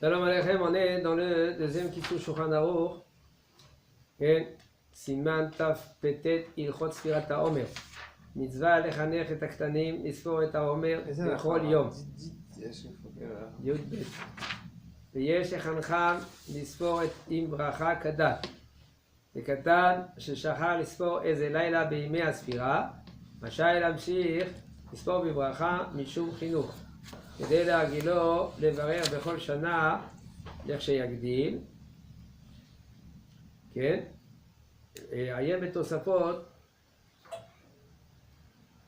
Shalom Aleichem, on est dans le deuxième Kippur Shulchan Aruch, Siman Taf Petet Ilchot Sfirat HaOmer. Mitzvah lechanech et aktanim, lספור את העומר בכל יום. י"ב. ויש לחנכם לספור עם ברכה כדת. לקטן ששכח לספור איזה לילה בימי הספירה, רשאי להמשיך לספור בברכה משום חינוך. כדי להרגילו לברר בכל שנה לכשיגדיל. כן? עיין בתוספות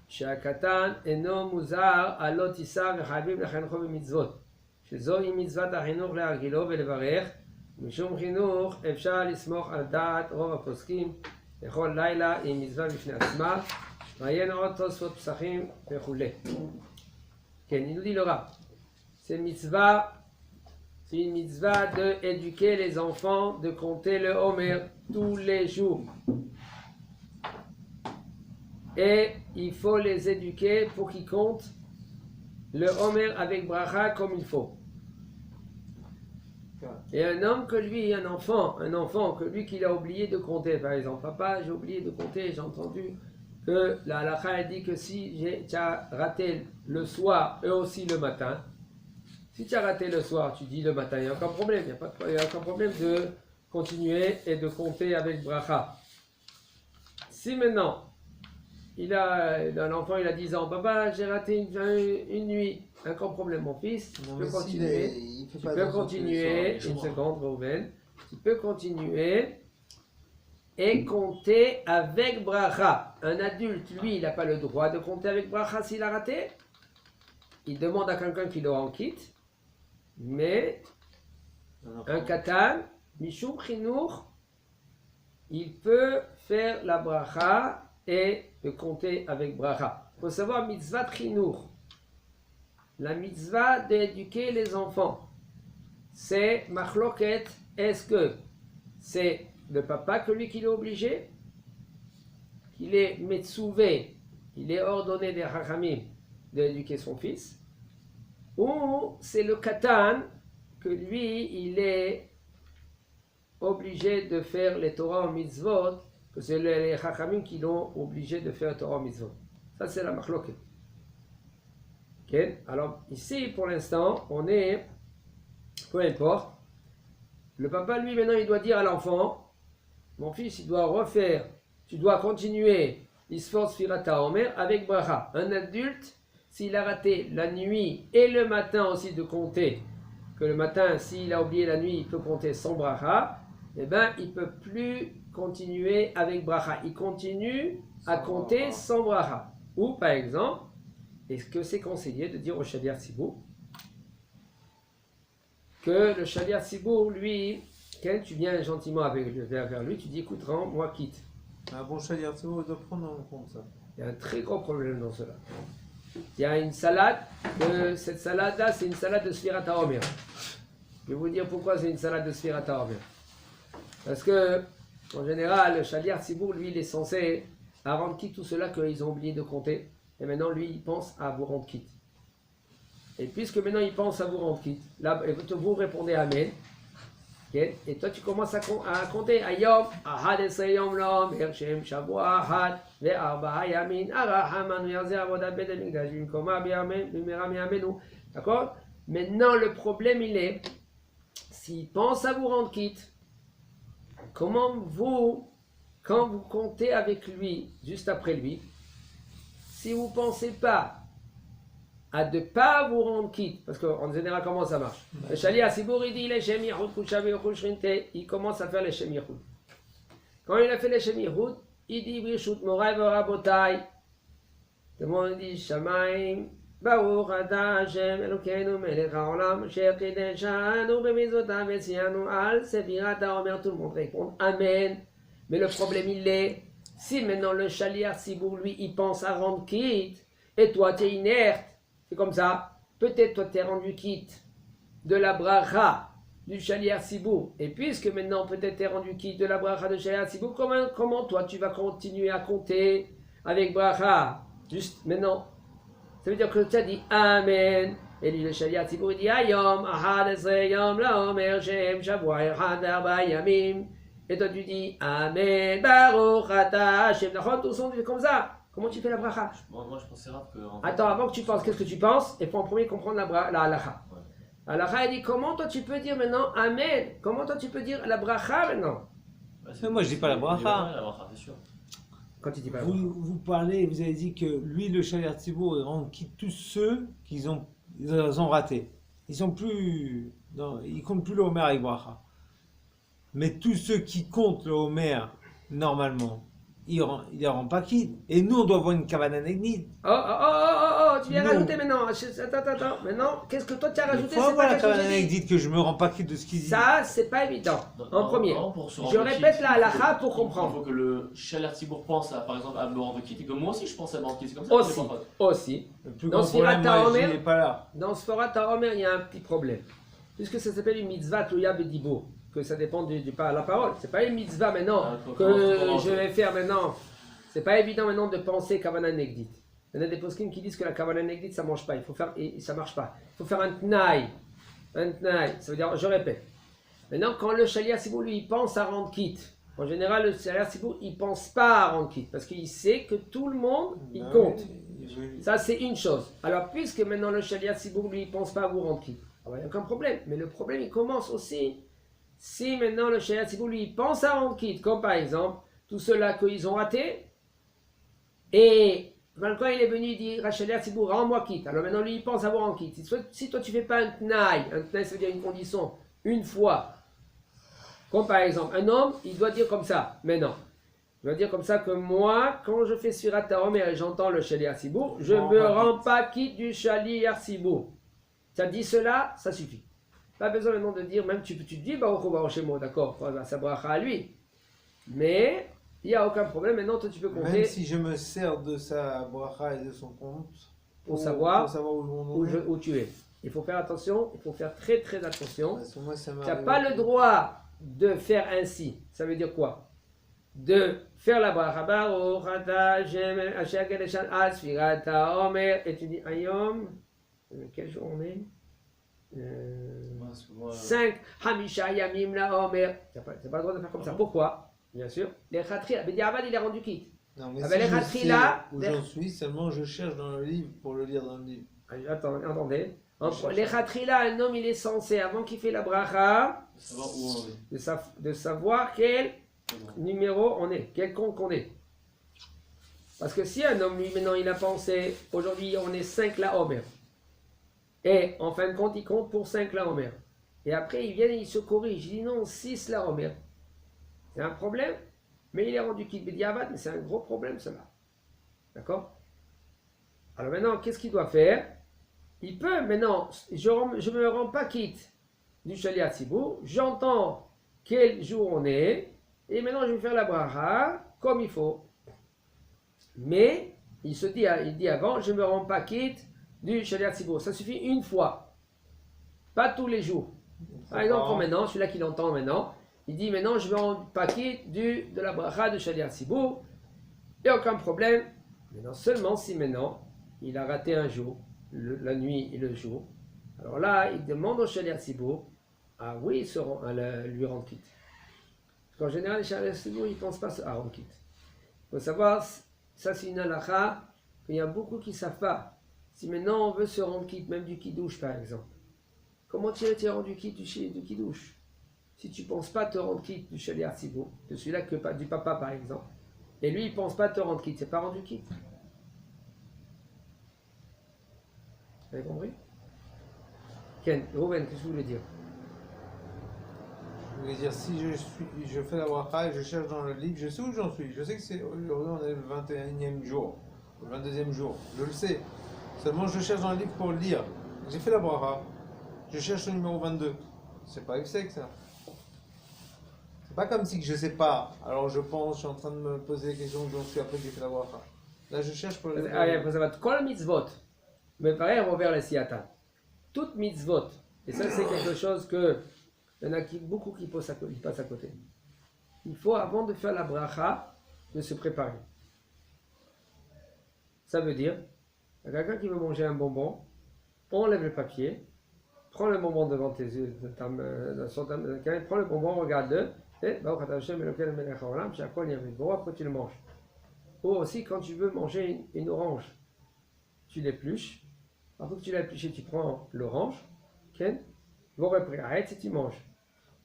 שהקטן אינו מוזר על לא תישא וחייבים לחנכו במצוות, שזוהי מצוות החינוך להרגילו ולברך. משום חינוך אפשר לסמוך על דעת רוב הפוסקים לכל לילה עם מצווה בפני עצמה. ועיין עוד תוספות פסחים וכולי. כן, il nous dit le rab, c'est une mitzvah d'éduquer les enfants, de compter le Homer tous les jours. Et il faut les éduquer pour qu'ils comptent le Homer avec bracha comme il faut. Et un homme que lui, un enfant que lui qu'il a oublié de compter, par exemple, papa j'ai oublié de compter, j'ai entendu que la halakha a dit que si tu as raté le soir et aussi le matin, si tu as raté le soir, tu dis le matin, il n'y a aucun problème, il n'y a aucun problème de continuer et de compter avec bracha. Si maintenant, un enfant il a 10 ans, papa j'ai raté une nuit, aucun problème mon fils, tu peux continuer, une seconde Reuven, tu peux continuer et compter avec bracha. Un adulte, lui, il n'a pas le droit de compter avec bracha s'il a raté. Il demande à quelqu'un qui le rend quitte. Mais un katan, mishum chinuch, il peut faire la bracha et de compter avec bracha. Il faut savoir mitzvah chinuch, la mitzvah d'éduquer les enfants. C'est machloket. Est-ce que c'est le papa que lui qui l'est obligé, qu'il est metzouvé, il est ordonné des chachamim d'éduquer son fils, ou c'est le katan que lui il est obligé de faire les Torah en mitzvot, que c'est les chachamim qui l'ont obligé de faire Torah en mitzvot. Ça c'est la machloket. Okay? Alors ici pour l'instant on est, peu importe, le papa lui maintenant il doit dire à l'enfant, mon fils, il doit refaire, tu dois continuer l'isfor sfirat haomer avec bracha. Un adulte, s'il a raté la nuit et le matin aussi de compter, que le matin, s'il a oublié la nuit, il peut compter sans bracha, eh bien, il ne peut plus continuer avec bracha. Il continue à compter sans bracha. Ou, par exemple, est-ce que c'est conseillé de dire au shaliach tzibour que le shaliach tzibour, lui, quand tu viens gentiment vers lui, tu dis écoute, rends-moi quitte. Un bon shaliach tzibour doit prendre en compte ça. Il y a un très gros problème dans cela. Il y a une salade, cette salade-là, c'est une salade de Sfirat HaOmer. Je vais vous dire pourquoi c'est une salade de Sfirat HaOmer. Parce que, en général, le shaliach tzibour, lui, il est censé rendre quitte tout cela qu'ils ont oublié de compter. Et maintenant, lui, il pense à vous rendre quitte. Et puisque maintenant, il pense à vous rendre quitte, là, vous répondez Amen. Okay. Et toi tu commences à compter Ayom, Ahad Esrei Yom L'Omer Shem Shavua Ahad Ve'arba'a Yamin Arahamanu Yazeh Avodat Bet HaMikdash Bimkoma Bimera Mi'amenu. D'accord? Maintenant le problème il est, s'il pense à vous rendre quitte, comment vous, quand vous comptez avec lui, juste après lui, si vous ne pensez pas à ne pas vous rendre quitte, parce qu'en général, comment ça marche? Le shaliach tzibour, il dit les shem yichud kusha v'yochul shrinte, il commence à faire les shem yichud. Quand il a fait les shem yichud, il dit brishut morai v'rabotai. Tout le monde dit shamaim, baruch ata Hashem Elokeinu melech haolam, asher kideshanu b'mitzvotav v'tzianu al sefirat haomer. Tout le monde répond Amen. Mais le problème il est, si maintenant le shaliach tzibour, lui, il pense à rendre quitte, et toi tu es inerte, c'est comme ça, peut-être toi tu es rendu quitte de la bracha du shaliach tzibour, et puisque maintenant peut-être tu es rendu quitte de la bracha du shaliach tzibour, comment toi tu vas continuer à compter avec bracha, juste maintenant? Ça veut dire que tu as dit Amen, Et lui, le Shaliach Tzibur, il dit Ayom, Ahad Esre Yom, Laomer, Shem, Shavua, Echad, Arba, Yamim. Et toi, tu dis Amen, Baruch, Ata, Hashem, Nachon, tout son, tu fais comme ça. Comment tu fais la bracha? Moi, je pensais rare que. Attends, avant que tu penses, qu'est-ce que tu penses? Il faut en premier comprendre la halakha. Ouais. La halakha, il dit comment toi tu peux dire maintenant Amen? Comment toi tu peux dire la bracha maintenant? Ouais, Moi, je dis pas la bracha. La bracha, c'est sûr. Quand tu dis pas la bracha. Vous parlez, vous avez dit que lui, le Shaliach Tzibur, il rend quitte tous ceux qu'ils ont ratés. Ils sont plus, non, ils comptent plus le Homer avec bracha. Mais tous ceux qui comptent le Homer normalement, il ne rend pas quitte. Et nous, on doit avoir une kavana negnit. Tu viens Non. rajouter maintenant. Attends. Maintenant, qu'est-ce que toi tu as Il rajouté? faut C'est avoir pas la quelque chose kavana que j'ai dit. negnit que je me rends pas quitte de ce qu'il dit. Ça, c'est pas évident. Non, En premier. non, pour se Je rendre répète quitte, la halakha pour Il comprendre. faut que le Shaliach Tzibur pense à, par exemple, à me rendre quitte. Et que moi aussi, je pense à me rendre quitte. C'est comme ça que je les bracha. Aussi. Le plus Dans grand problème, Sfirat moi, HaOmer, il n'est pas là. Dans Sfirat HaOmer, il y a un petit problème. Puisque ça s'appelle une mitzvah Tluya Bedibo, que ça dépend de la parole. C'est pas une mitzvah maintenant que je vais faire maintenant. C'est pas évident maintenant de penser Kavana Negdit. Il y en a des poskim qui disent que la Kavana Negdit ça mange pas, il faut faire et ça marche pas. Il faut faire un tnaï. Un tnaï, ça veut dire, je répète. Maintenant, quand le Shaliach Tzibur lui il pense à rendre quitte, en général le Shaliach Tzibur il pense pas à rendre quitte parce qu'il sait que tout le monde il Ben compte. oui. Ça, c'est une chose. Alors, puisque maintenant le Shaliach Tzibur, lui, il ne pense pas à vous rendre quitte, alors il n'y a aucun problème. Mais le problème, il commence aussi si maintenant le Shaliach Tzibur, lui, il pense à rendre quitte, comme par exemple, tous ceux-là qu'ils ont ratés, et quand il est venu, il dit, Shaliach Tzibur, rends-moi quitte. Alors maintenant, lui, il pense à vous rendre quitte. Si toi, tu ne fais pas un tnaï, ça veut dire une condition, une fois, comme par exemple, un homme, il doit dire comme ça, mais non. Je veux dire comme ça que moi, quand je fais Sfirat HaOmer et j'entends le Shaliach Tzibur, je ne me rends pas quitte du Shaliach Tzibur. Ça dit cela, ça suffit. Pas besoin maintenant de dire, même tu te dis, Baruch Hu Baruch Shemo, d'accord, ça bracha à lui. Mais il n'y a aucun problème, maintenant toi tu peux compter Même si je me sers de sa bracha et de son compte pour savoir où tu es. Il faut faire attention, il faut faire très très attention. Parce que moi, ça Tu n'as m'arrive pas le aussi. droit de faire ainsi. Ça veut dire quoi? De faire la bracha Baruch Ata Hashem Asher Gadeshan Al Sfirat HaOmer et tu dis Ayom, quel jour on est? 5 Hamisha Yamim La Omer. Tu n'as pas le droit de faire comme ça. Pourquoi? Bien sûr. Les Khatria, Bediavad il est rendu quitte. Non, mais Ah si ben, les je Khatri, sais là, où les- j'en suis, seulement je cherche dans le livre pour le lire dans le livre. Attendez. Les Khatri là, un homme il est censé, avant qu'il fait la bracha, Savoir où on est. de savoir quel numéro on est, quel compte on est. Parce que si un homme, lui, maintenant, il a pensé, aujourd'hui, on est 5 la Homer. Et en fin de compte, il compte pour 5 la Homer. Et après, il vient et il se corrige. Il dit non, 6 la Homer. C'est un problème. Mais il est rendu quitte Bediavad, mais c'est un gros problème, cela. D'accord? Alors maintenant, qu'est-ce qu'il doit faire? Il peut, maintenant, je ne me rends pas quitte du Shaliach Tzibur. J'entends quel jour on est. Et maintenant, je vais faire la bracha comme il faut. Mais, il dit avant, je ne me rends pas quitte du Shaliach Tzibur. Ça suffit une fois. Pas tous les jours. Par exemple, comme maintenant, celui-là qui l'entend maintenant, il dit maintenant, je ne me rends pas quitte de la bracha de Shaliach Tzibur. Il n'y a aucun problème. Maintenant, seulement si maintenant, il a raté un jour, la nuit et le jour. Alors là, il demande au Shaliach Tzibur, ah oui, lui rendre quitte. Parce qu'en général, les Shaliach Tzibur, ils ne pensent pas à rendre quitte. Il faut savoir, ça c'est une halakha, qu'il y a beaucoup qui ne savent pas. Si maintenant on veut se rendre quitte, même du kidouche par exemple, comment tu es rendu quitte du kidouche? Si tu ne penses pas te rendre quitte du Shaliach Tzibur, de celui-là du papa par exemple, et lui il ne pense pas te rendre quitte, c'est pas rendu quitte. Vous avez compris? Ken, Rouven, qu'est-ce que vous voulez dire? Je voulais dire, si je fais la bracha et je cherche dans le livre, je sais où j'en suis. Je sais que c'est aujourd'hui on est le 21e jour, le 22e jour. Je le sais. Seulement je cherche dans le livre pour le lire. J'ai fait la bracha. Je cherche le numéro 22. C'est pas que ça. C'est pas comme si que je sais pas. Alors je pense, je suis en train de me poser des questions où j'en suis après que j'ai fait la bracha. Là je cherche pour le Il faut savoir, kol mitzvot, mais pareil, on vers les siatan. Toutes mitzvot, et ça c'est quelque chose que il y en a beaucoup qui passent à côté. Il faut, avant de faire la bracha, de se préparer. Ça veut dire, il y a quelqu'un qui veut manger un bonbon, enlève le papier, prends le bonbon devant tes yeux, sur ta main, prends le bonbon, regarde-le, et après tu le manges. Ou aussi quand tu veux manger une orange, tu l'épluches, après que tu l'as épluché, tu prends l'orange, et tu manges.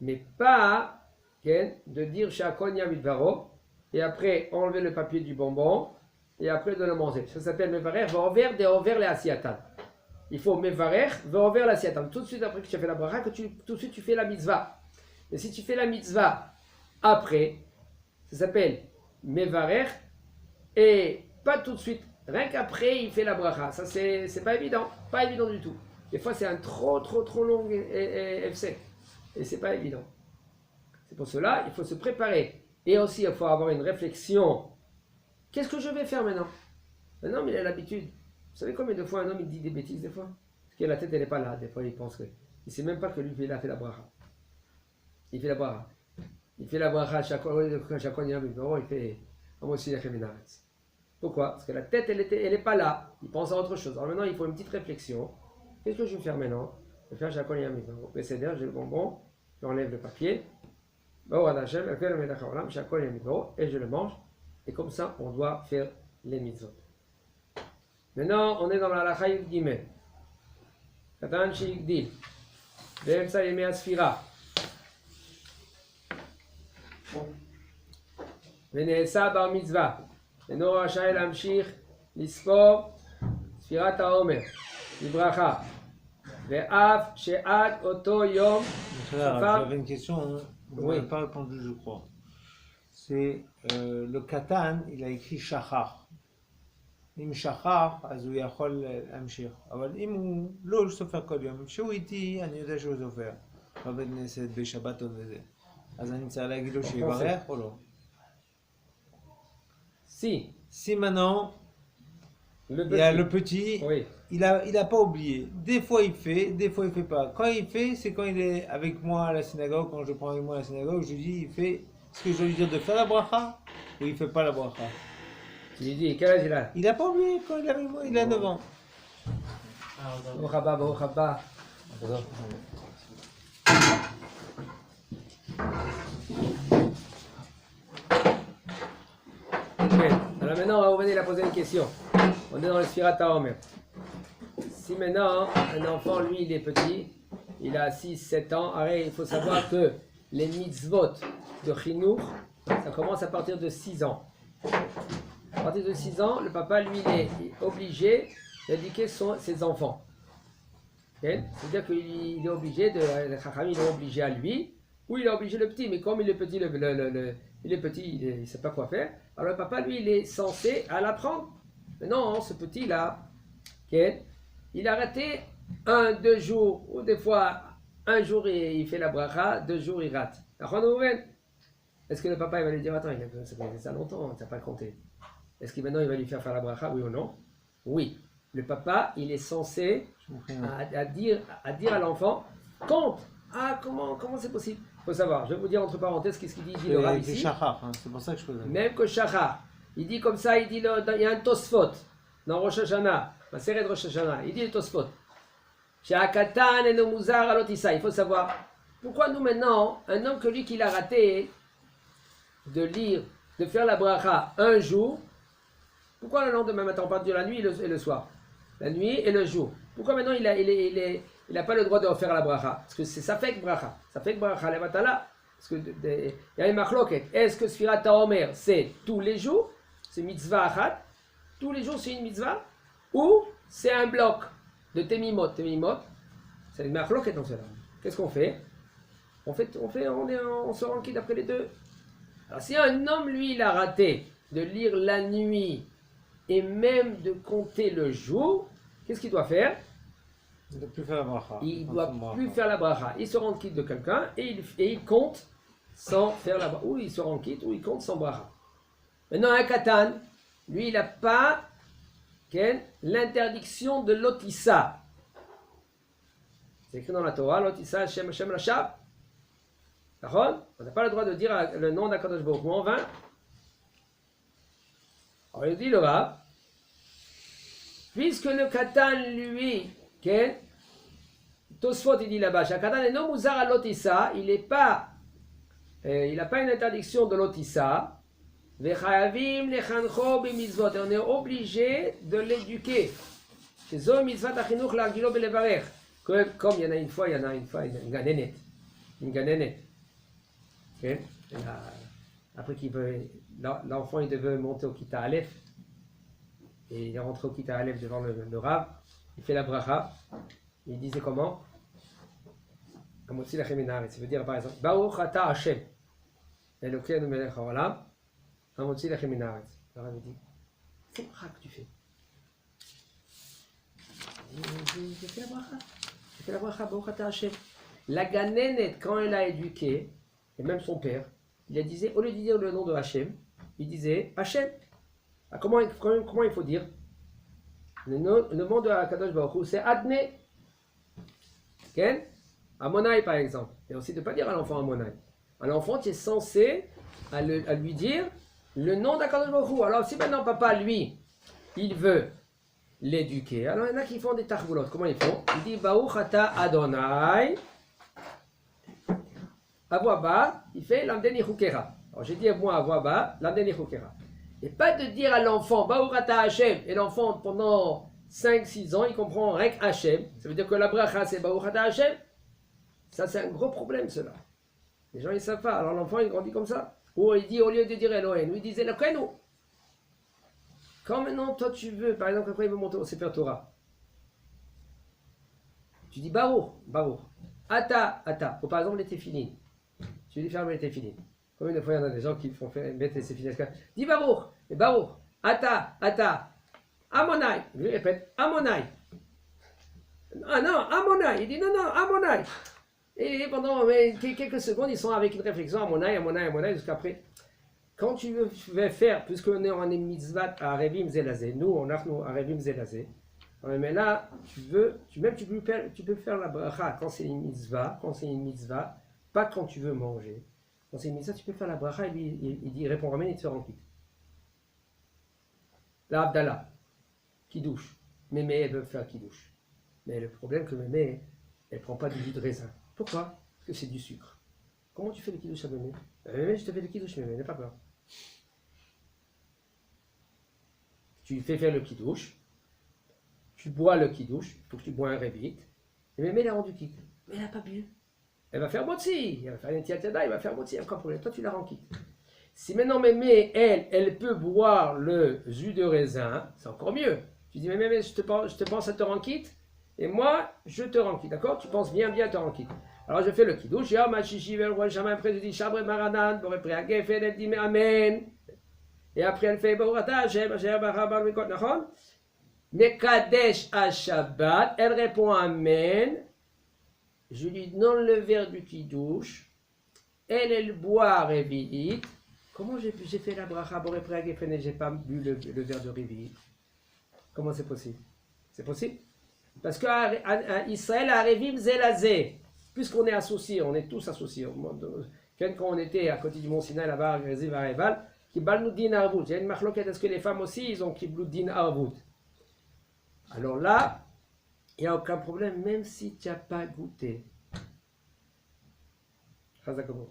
Mais pas de dire et après enlever le papier du bonbon et après de le manger. Ça s'appelle mevarer, ve'over de over le asiatan. Il faut mevarer, ve'over le asiatan. Tout de suite après que tu as fait la bracha, tout de suite tu fais la mitzvah. Et si tu fais la mitzvah après, ça s'appelle mevarer et pas tout de suite. Rien qu'après il fait la bracha. Ça c'est pas évident du tout. Des fois c'est un trop long FC et c'est pas évident. C'est pour cela il faut se préparer. Et aussi, il faut avoir une réflexion. Qu'est-ce que je vais faire maintenant? Un homme, il a l'habitude. Vous savez combien de fois un homme, il dit des bêtises des fois? Parce que la tête, elle n'est pas là. Des fois, il pense que... Il ne sait même pas que lui, il a fait la bracha. Il fait la bracha. Il fait la bracha à chaque fois, il fait... Pourquoi? Parce que la tête, elle n'est pas là. Il pense à autre chose. Alors maintenant, il faut une petite réflexion. Qu'est-ce que je vais faire maintenant? Je vais faire chaque fois, j'ai le bonbon, j'enlève le papier. Et je le mange. Et comme ça, on doit faire les mitzvot. Maintenant, on est dans la halakha Yud-Gimel. Katan she'igdil. Be'emtsa yemei hasfira. ונעשה בר מצווה. אינו רשאי להמשיך לספור ספירת העומר לברכה. ואף שעד אותו יום J'avais une question, vous Oui. n'avez pas répondu, je crois. C'est le Katan, il a écrit Shachar. Im Shachar, אז הוא יכול להמשיך. אבל אם הוא לא סופר כל יום, שהוא איתי, אני יודע שהוא סופר. בבית כנסת, בשבתות וזה. אז אני צריך להגיד לו שיברך או לא? Si maintenant, il y a le petit, Oui. il a pas oublié. Des fois il fait pas. Quand il fait, c'est quand il est avec moi à la synagogue, quand je prends avec moi à la synagogue, je lui dis, il fait ce que je dois lui dire de faire la bracha ou il fait pas la bracha. Tu lui dis, quel âge il a? Il a pas oublié quand il est avec moi, il a 9 ans. Baruch haba, Baruch haba. Alors maintenant, on va revenir à poser une question. On est dans le Sfirat HaOmer. Si maintenant, un enfant, lui, il est petit, il a 6-7 ans, il faut savoir que les mitzvot de Chinour, ça commence à partir de 6 ans. À partir de 6 ans, le papa, lui, il est obligé d'éduquer ses enfants. Okay? C'est-à-dire qu'il est obligé, les Chachamim, ils l'ont obligé à lui, ou il a obligé le petit, mais comme il est petit, il ne sait pas quoi faire, alors le papa, lui, il est censé à l'apprendre. Mais non, ce petit-là, okay, il a raté 1-2 jours, ou des fois, un jour il fait la bracha, 2 jours il rate. Est-ce que le papa il va lui dire, attends, ça fait ça longtemps, tu n'as pas compté. Est-ce que maintenant il va lui faire la bracha, oui ou non? Oui. Le papa, il est censé à dire à l'enfant, compte. Ah, comment c'est possible? Il faut savoir, je vais vous dire entre parenthèses qu'est-ce qu'il dit le Rav ici. Shachar, hein, c'est pour ça que je faisais. Même que Shachar, il dit comme ça, il y a un Tosfot dans Rosh Hashanah, la série de Rosh Hashanah, il dit le Tosfot. She'akatan eno muzar alot isa. Il faut savoir pourquoi nous maintenant, un homme que lui qu'il a raté de lire, de faire la bracha un jour, pourquoi le lendemain matin on parle de la nuit et le soir, la nuit et le jour. Pourquoi maintenant il n'a pas le droit de faire la bracha? Parce que c'est ça fait que bracha, levatala. Parce que il y a une machloket. Est-ce que Sfirat HaOmer c'est tous les jours, c'est mitzvah achat, tous les jours c'est une mitzvah, ou c'est un bloc de temimot, c'est une machloket dans cela. Qu'est-ce qu'on fait? On se rend quitte après les deux. Alors si un homme lui il a raté de lire la nuit et même de compter le jour, qu'est-ce qu'il doit faire? Il ne doit plus faire la bracha. Il ne doit plus faire la bracha. Il se rend quitte de quelqu'un et il compte sans faire la bracha. Ou il se rend quitte ou il compte sans bracha. Maintenant un katan, lui il n'a pas l'interdiction de l'otissa. C'est écrit dans la Torah, l'otissa Shem Lashav. On n'a pas le droit de dire le nom d'Akadosh Baruch Hu en vain. Alors il dit le Rav, puisque le katan lui, Ken, Tosfot il dit là-bas, Shakadan et non Muzar à l'otissa, il n'a pas une interdiction de l'otissa. Vechayavim lechancho b'mitzvot, on est obligé de l'éduquer. Chez Zo mitzvot achinuch l'argilo belevarer. Comme il y en a une fois, une ganénette. Okay? Après l'enfant il devait monter au Kita Aleph. Et il est rentré au Kita Aleph devant le Rav. Il fait la bracha. Il disait comment? Amotzi lachem min haaretz. Ça veut dire par exemple, Baruch ata Hashem. Elokeinu melech haolam. Amotzi lachem min haaretz. Le Rav dit, c'est bracha que tu fais. J'ai fait la bracha. Baruch ata Hashem. La ganénette, quand elle a éduqué, et même son père, il disait, au lieu de dire le nom de Hachem, il disait Hachem. Comment il faut dire? Le nom de Akadosh Baruch Hu, c'est Adné. Ken? Amonai par exemple. Et aussi de ne pas dire à l'enfant Amonai. À l'enfant, tu es censé à lui dire le nom d'Akadosh Baruch Hu. Alors si maintenant papa, lui, il veut l'éduquer, alors il y en a qui font des tarboulottes. Comment ils font? Il dit Baruch ata Adonai. À voix bas, il fait l'amdeni chukera. Alors j'ai dit moi à voix bas, l'amdeni chukera. Et pas de dire à l'enfant, Baruch ata Hashem. Et l'enfant, pendant 5-6 ans, il comprend rien que Hashem. Ça veut dire que la bracha, c'est Baruch ata Hashem. Ça, c'est un gros problème, cela. Les gens, ils ne savent pas. Alors l'enfant, il grandit comme ça. Ou il dit, au lieu de dire Elohim, il disait Elokeinu. Quand maintenant, toi, tu veux, par exemple, quand il veut monter au Sefer Torah, tu dis Baruch. Ata. Ou par exemple, les téphilines. Tu lui fermes les téphilines. Combien de fois il y en a des gens qui font mettre les téphilines? Dis Baruch. Et Baruch. Ata. Amonai. Lui répète Amonai. Ah non, Amonai. Il dit non, Amonai. Et pendant quelques secondes, ils sont avec une réflexion Amonai, jusqu'après. Quand tu veux faire, puisqu'on est en mitzvah à Arevim Zelazé, nous, on a Arevim Zelazé. Mais là, tu peux faire la bracha quand c'est une mitzvah, pas quand tu veux manger. Quand c'est une mitzvah, tu peux faire la bracha, il répond ramène et tu te rends quitte. La Abdallah, Kidouche. Mémé, elle veut faire Kidouche. Mais le problème que Mémé, elle ne prend pas du jus de raisin. Pourquoi? Parce que c'est du sucre. Comment tu fais le Kidouche à Mémé? Mémé, je te fais le Kidouche, Mémé, n'aie pas peur. Tu fais faire le Kidouche. Tu bois le Kidouche, il faut que tu bois un révite. Et Mémé, elle a rendu quitte. Mais elle n'a pas bu. Elle va faire motzi, elle va faire une tiatada, elle va faire motzi, aucun problème. Toi, tu la rends quitte. Si maintenant Mémé, elle peut boire le jus de raisin, c'est encore mieux. Tu dis, mais Mémé, je te pense à te rendre quitte, et moi, je te rends quitte, d'accord? Tu penses bien à te rendre quitte. Alors, je fais le kidouche, après, je dis, Shabre Maranan, elle dit, mais Amen. Et après, elle fait, Mekadesh à Shabbat, elle répond Amen. Je lui donne le verre du kidouche. Elle boit Révi'it. Comment j'ai fait la bracha Boré Préagéfene, j'ai pas bu le verre de Révi'it? Comment c'est possible? C'est possible? Parce qu'à Israël, à Revim Zelazé, puisqu'on est associés, on est tous associés. Quand on était à côté du Mont Sinaï, là-bas, à Gréziv, à Reval, qui balnou din arvout. Il y a une marloquette, est-ce que les femmes aussi, ils ont qui blou din arvout? Alors là, il n'y a aucun problème, même si tu n'as pas goûté. Chazak Baruch.